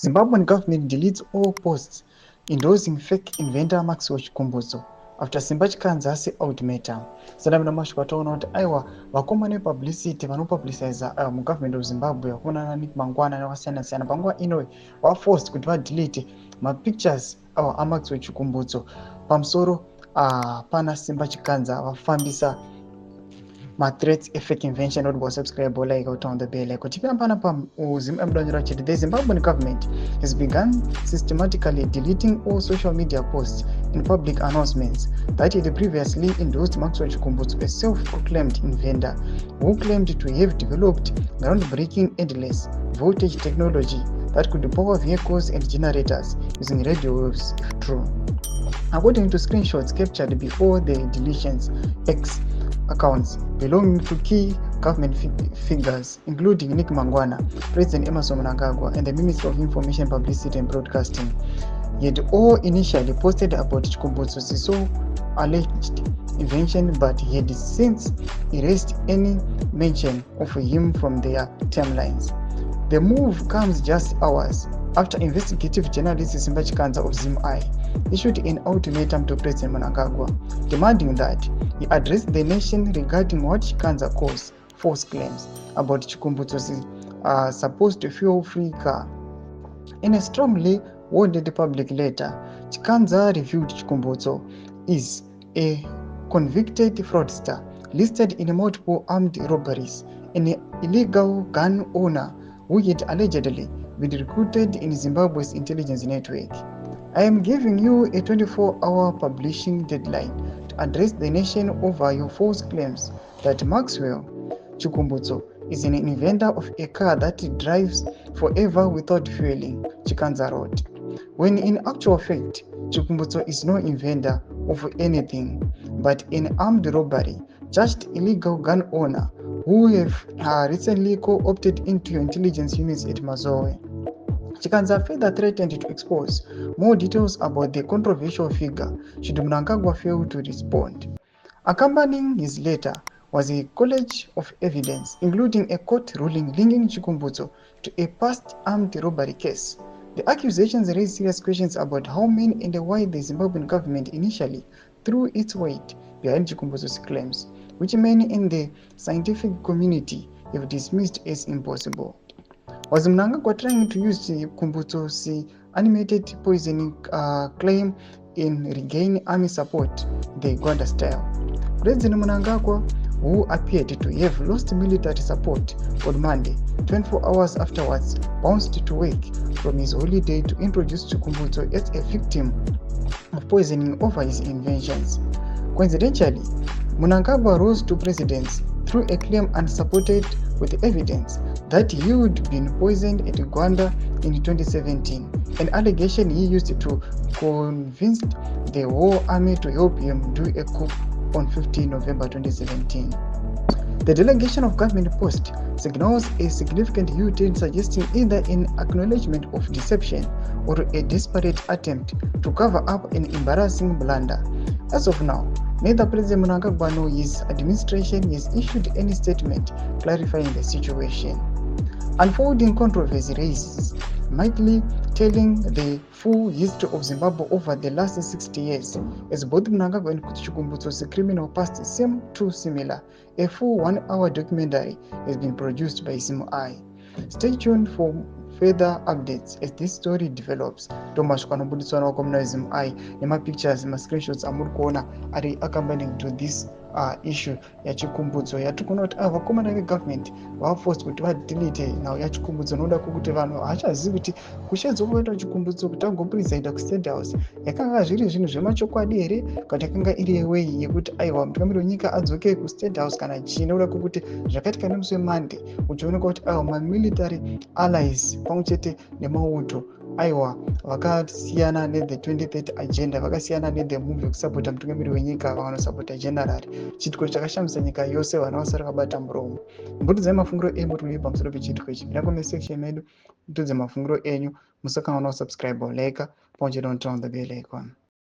Zimbabwean government deletes all posts endorsing fake inventor Maxwell Chikumbudzo after Simba Chikanza ultimatum. Sadam namashwa taona kuti aiwa vakomane publicity vanopublicize mugovernment of Zimbabwe vakonana Nick Mangwana nevasiyana siyana panguva ino vaforced kuti vadelete mapictures aMaxwell Chikumbudzo pamusoro pana Simba Chikanza vafambisa threats fake invention not was subscribe like out on the bell like the Zimbabwean government has begun systematically deleting all social media posts and public announcements that it previously endorsed Maxwell Chikumbudzo, a self-proclaimed inventor who claimed to have developed groundbreaking endless voltage technology that could power vehicles and generators using radio waves if true. According to screenshots captured before the deletions, X accounts belonging to key government figures, including Nick Mangwana, President Emmerson Mnangagwa, and the Minister of Information, Publicity and Broadcasting, yet all initially posted about Chikumbutso's so-alleged invention, but he had since erased any mention of him from their timelines. The move comes just hours after investigative journalist Simba Chikanza of ZimEye issued an ultimatum to President Mnangagwa, demanding that he address the nation regarding what Chikanza calls false claims about Chikumbutso's supposed fuel-free car. In a strongly worded public letter, Chikanza revealed Chikumbudzo is a convicted fraudster listed in multiple armed robberies, an illegal gun owner who had allegedly been recruited in Zimbabwe's intelligence network. I am giving you a 24-hour publishing deadline to address the nation over your false claims that Maxwell Chikumbudzo is an inventor of a car that drives forever without fueling, Chikanza wrote. When in actual fact, Chikumbudzo is no inventor of anything but an armed robbery, just illegal gun owner who have recently co-opted into your intelligence units at Mazowe. Chikanza further threatened to expose more details about the controversial figure should Mnangagwa fail to respond. Accompanying his letter was a collage of evidence, including a court ruling linking Chikumbudzo to a past armed robbery case. The accusations raised serious questions about how many and why the Zimbabwean government initially threw its weight behind Chikumbutso's claims, which many in the scientific community have dismissed as impossible. Was Mnangagwa trying to use Chikumbutso's animated poisoning claim in regain army support, the Gwanda style? President Mnangagwa, who appeared to have lost military support on Monday, 24 hours afterwards, bounced to work from his holiday to introduce Chikumbudzo as a victim of poisoning over his inventions. Coincidentally, Mnangagwa rose to presidency through a claim unsupported with evidence that he had been poisoned at Gwanda in 2017, an allegation he used to convince the war army to help him do a coup on 15 November 2017. The delegation of government post signals a significant U-turn, suggesting either an acknowledgement of deception or a desperate attempt to cover up an embarrassing blunder. As of now, neither President Mnangagwa nor his administration has issued any statement clarifying the situation. Unfolding controversy raises mightily telling the full history of Zimbabwe over the last 60 years, as both Mnangagwa and Chikumbutso's criminal past seem too similar. A full 1-hour documentary has been produced by ZimEye. Stay tuned for further updates as this story develops. Thomas Kwanobudiswana wakomna ZimEye nema pictures nema screenshots amuri kuona ari accompanying to this issue ya Chikumbudzo yatikuona kuti vakomana vegovernment vaforced kuti vadelete nhau ya Chikumbudzo, noda kuti vanhu hachazivi kuti kushedzo kwakaita Chikumbudzo kuti agopresida kuState House yakanga zviri zvinhu zvemachokwadi here kuti yakanga iri yewei yekuti aiwa mutungamiri wenyika adzoke kuState House kana chii, noda kuti zvakaitika nemusi weMonday uchioneka kuti aiwa mamilitary allies pamwechete nemauto aiwa vakasiyana nethe 2030 agenda, vakasiyana nethe move yekusapota mutungamiri wenyika, vanosapota general, chitiko chakashamisa nyika yose, vana vasara kabata muromo. Mbudzi mafungiro enyu muri pamusoro pechitiko ichi, pinda comment section medu mutudze mafungiro enyu, musakanganwa subscribe or like, pamwe chete noturn on the bell icon.